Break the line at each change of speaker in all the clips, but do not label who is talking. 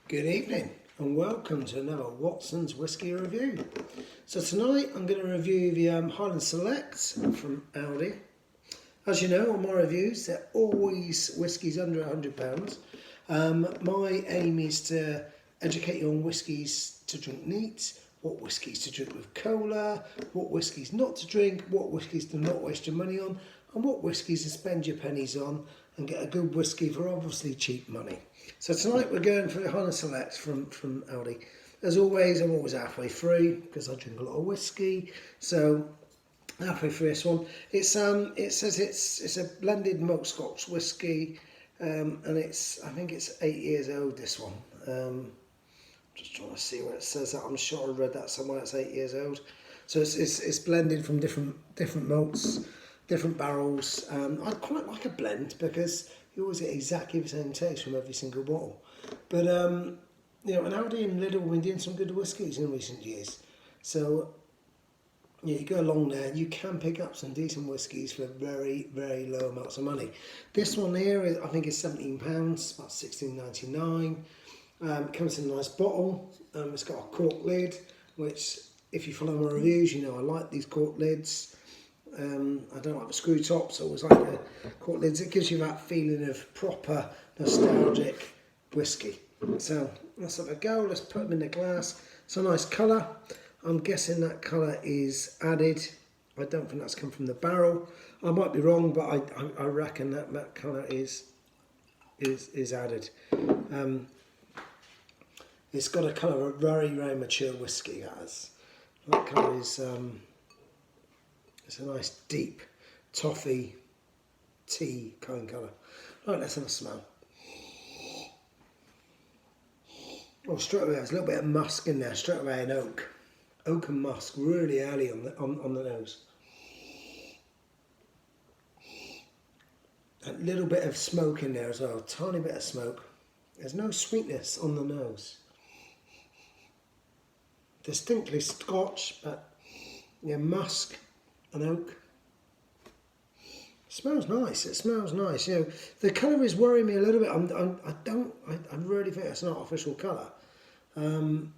Good evening and welcome to another Watson's Whisky review. So tonight I'm going to review the Highland Selects from Aldi. As you know, on my reviews they're always whiskies under £100. My aim is to educate you on whiskies to drink neat, what whiskies to drink with cola, what whiskies not to drink, what whiskies to not waste your money on, and what whiskies to spend your pennies on and get a good whisky for obviously cheap money. So tonight we're going for the Highland Selects from Aldi. As always, I'm always halfway through because I drink a lot of whisky. So halfway through this one, it says it's a blended malt Scotch whisky, and I think it's 8 years old. This one. Just trying to see where it says that. I'm sure I read that somewhere. It's 8 years old. So it's blended from different malts, different barrels. I quite like a blend because you always get exactly the same taste from every single bottle. But you know, and Aldi and Lidl have been doing some good whiskies in recent years. So yeah, you go along there, you can pick up some decent whiskies for very, very low amounts of money. This one here is, I think, is £17, about £16.99. It comes in a nice bottle. It's got a cork lid, which, if you follow my reviews, you know I like these cork lids. I don't like the screw tops. I always like the cork lids. It gives you that feeling of proper nostalgic whisky. So let's have a go. Let's put them in the glass. It's a nice colour. I'm guessing that colour is added. I don't think that's come from the barrel. I might be wrong, but I reckon that colour is added. It's got a colour of very, very mature whisky. That colour is it's a nice deep toffee tea kind of colour. Right, let's have a smell. Oh, straight away there's a little bit of musk in there. Straight away an oak and musk really early on the nose. A little bit of smoke in there as well. Tiny bit of smoke. There's no sweetness on the nose. Distinctly Scotch, but yeah, musk and oak. It smells nice. It smells nice. You know, the colour is worrying me a little bit. I really think it's an artificial colour. I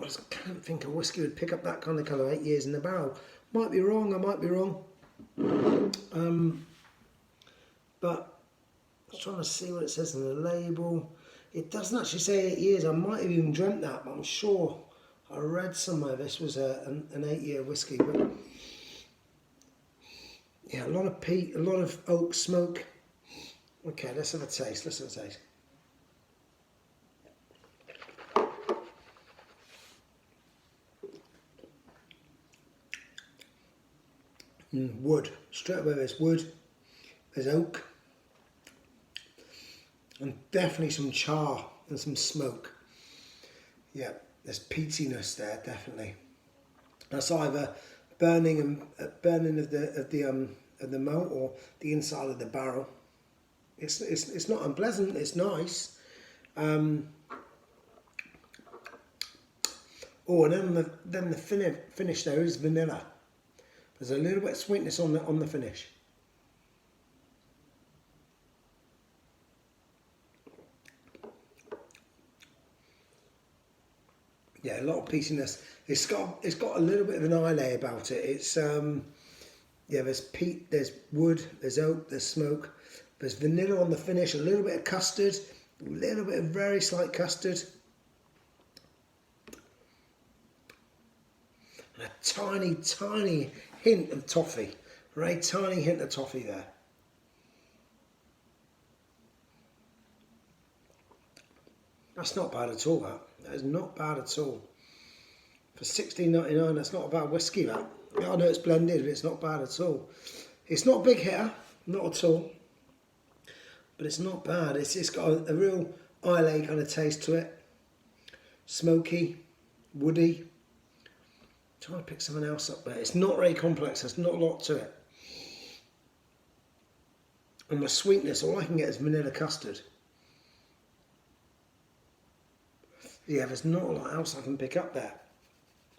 just can't think a whisky would pick up that kind of colour 8 years in the barrel. Might be wrong. I might be wrong. But I was trying to see what it says on the label. It doesn't actually say 8 years. I might have even dreamt that, but I'm sure I read somewhere this was an 8-year whisky. But yeah, a lot of peat, a lot of oak smoke. Okay, let's have a taste. Let's have a taste. Wood. Straight away there's wood. There's oak. And definitely some char and some smoke. Yeah, there's peatiness there, definitely. That's either burning of the malt or the inside of the barrel. It's not unpleasant. It's nice. Oh, and then the finish there is vanilla. There's a little bit of sweetness on the finish. Yeah, a lot of peatiness. It's got a little bit of an islay about it. It's yeah, there's peat, there's wood, there's oak, there's smoke, there's vanilla on the finish, a little bit of custard, a little bit of very slight custard, and a tiny, tiny hint of toffee. Very tiny hint of toffee there. That's not bad at all, that is not bad at all. For £16.99, that's not a bad whisky, that. I know it's blended, but it's not bad at all. It's not a big hitter, not at all. But it's not bad. It's got a real islay kind of taste to it. Smoky, woody. Trying to pick something else up there. It's not very complex, there's not a lot to it. And the sweetness, all I can get is vanilla custard. Yeah, there's not a lot else I can pick up there.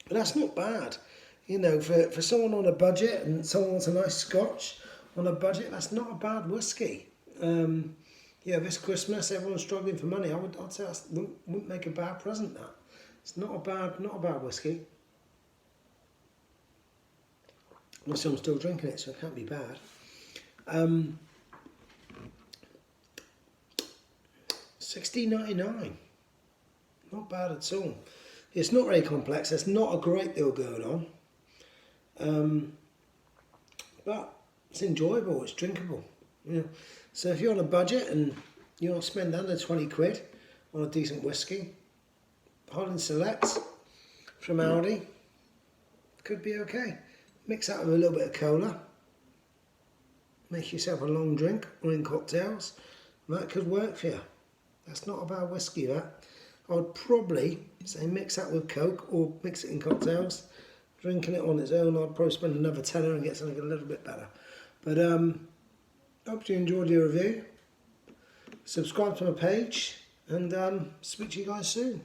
But that's not bad. You know, for someone on a budget and someone wants a nice Scotch on a budget, that's not a bad whisky. You Yeah, this Christmas everyone's struggling for money. I'd say that wouldn't make a bad present. That it's not a bad whiskey. Also, I'm still drinking it, so it can't be bad. 16.99, not bad at all. It's not very complex. There's not a great deal going on, but it's enjoyable. It's drinkable. You know, so if you're on a budget and you want to spend under 20 quid on a decent whiskey, Highland Select from Aldi could be okay. Mix that with a little bit of cola. Make yourself a long drink or in cocktails. That could work for you. That's not a bad whiskey, that. I would probably say mix that with Coke or mix it in cocktails. Drinking it on its own, I'd probably spend another tenner and get something a little bit better. But hope you enjoyed your review. Subscribe to my page and speak to you guys soon.